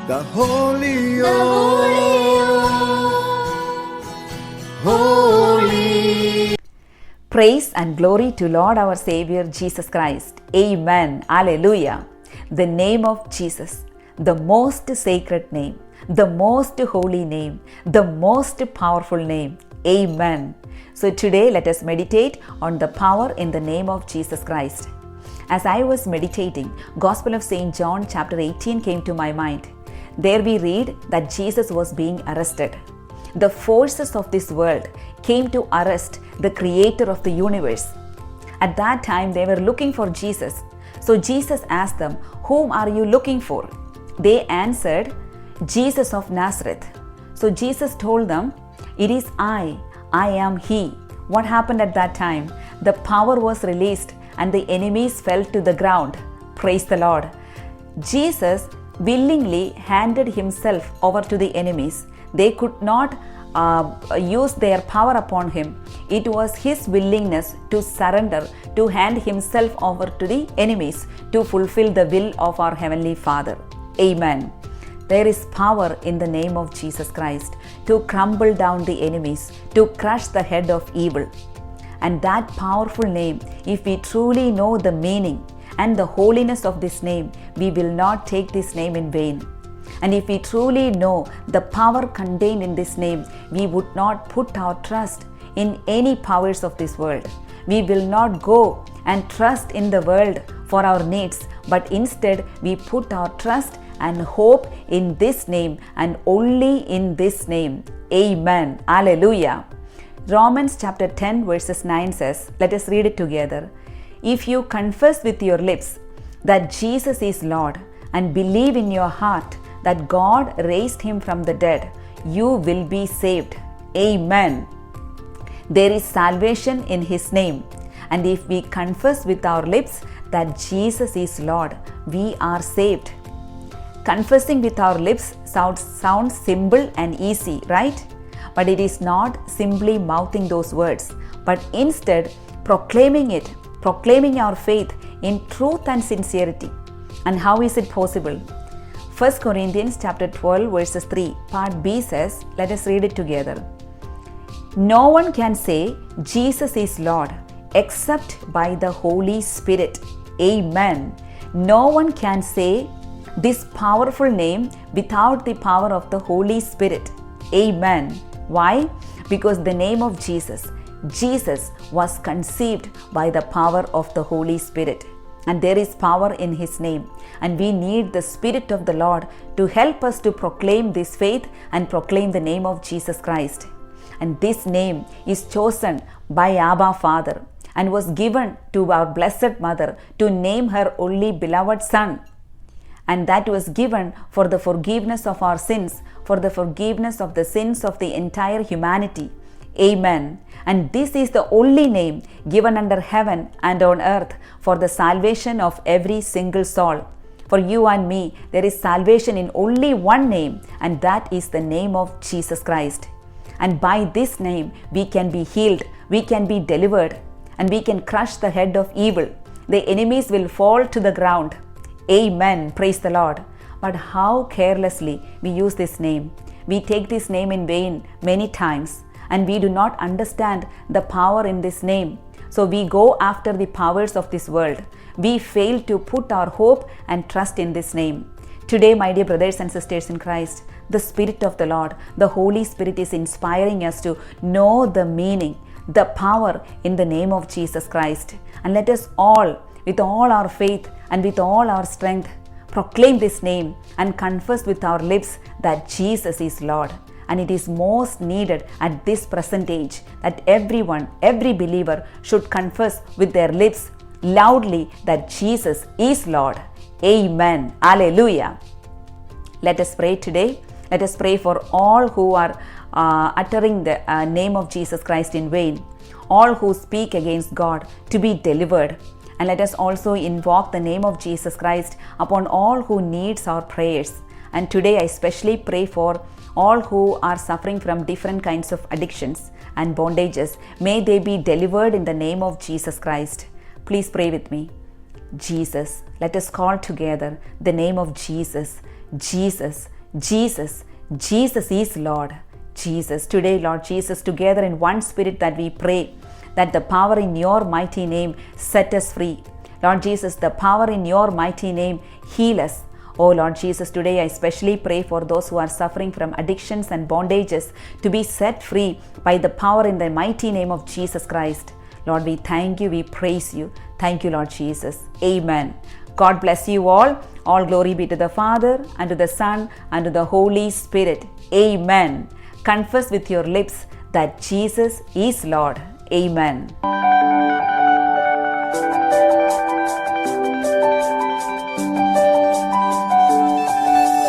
the Holy Holy. Praise and glory to Lord our Savior Jesus Christ. Amen. Alleluia. The name of Jesus, the most sacred name, the most holy name, the most powerful name. Amen. So today let us meditate on the power in the name of Jesus Christ. As I was meditating, Gospel of St. John chapter 18 came to my mind. There we read that Jesus was being arrested. The forces of this world came to arrest the creator of the universe. At that time they were looking for Jesus. So Jesus asked them, "Whom are you looking for?" They answered, "Jesus of Nazareth." So Jesus told them, "It is I am He." What happened at that time? The power was released and the enemies fell to the ground. Praise the Lord. Jesus willingly handed himself over to the enemies. They could not use their power upon him. It was his willingness to surrender, to hand himself over to the enemies to fulfill the will of our Heavenly Father. Amen. There is power in the name of Jesus Christ to crumble down the enemies, to crush the head of evil. And that powerful name, if we truly know the meaning and the holiness of this name, we will not take this name in vain. And if we truly know the power contained in this name, we would not put our trust in any powers of this world. We will not go and trust in the world for our needs, but instead we put our trust and hope in this name and only in this name. Amen. Alleluia. Romans chapter 10 verses 9 says, let us read it together. If you confess with your lips that Jesus is Lord and believe in your heart that God raised him from the dead, you will be saved. Amen. There is salvation in his name. And if we confess with our lips that Jesus is Lord, we are saved. Confessing with our lips sounds simple and easy, right? But it is not simply mouthing those words, but instead proclaiming it, proclaiming our faith in truth and sincerity. And how is it possible? 1 Corinthians chapter 12 verses 3 part B says, let us read it together. No one can say Jesus is Lord except by the Holy Spirit. Amen. No one can say this powerful name without the power of the Holy Spirit. Amen. Why? Because the name of Jesus was conceived by the power of the Holy Spirit. And there is power in his name. And we need the Spirit of the Lord to help us to proclaim this faith and proclaim the name of Jesus Christ. And this name is chosen by Abba Father and was given to our Blessed Mother to name her only beloved Son. And that was given for the forgiveness of our sins, for the forgiveness of the sins of the entire humanity. Amen. And this is the only name given under heaven and on earth for the salvation of every single soul. For you and me, there is salvation in only one name, and that is the name of Jesus Christ. And by this name, we can be healed, we can be delivered, and we can crush the head of evil. The enemies will fall to the ground. Amen. Praise the Lord. But how carelessly we use this name. We take this name in vain many times, and we do not understand the power in this name. So we go after the powers of this world. We fail to put our hope and trust in this name. Today, my dear brothers and sisters in Christ, the Spirit of the Lord, the Holy Spirit is inspiring us to know the meaning, the power in the name of Jesus Christ. And let us all, with all our faith and with all our strength, proclaim this name and confess with our lips that Jesus is Lord. And it is most needed at this present age that everyone, every believer should confess with their lips loudly that Jesus is Lord. Amen. Alleluia. Let us pray today. Let us pray for all who are uttering the name of Jesus Christ in vain, all who speak against God to be delivered. And let us also invoke the name of Jesus Christ upon all who needs our prayers. And today I especially pray for all who are suffering from different kinds of addictions and bondages. May they be delivered in the name of Jesus Christ. Please pray with me. Jesus, let us call together the name of Jesus. Jesus, Jesus. Jesus is Lord. Jesus. Today, Lord Jesus, together in one spirit that we pray that the power in your mighty name set us free. Lord Jesus, the power in your mighty name heal us. Oh Lord Jesus, today I especially pray for those who are suffering from addictions and bondages to be set free by the power in the mighty name of Jesus Christ. Lord, we thank you, we praise you. Thank you, Lord Jesus. Amen. God bless you all. All glory be to the Father, and to the Son, and to the Holy Spirit. Amen. Confess with your lips that Jesus is Lord. Amen.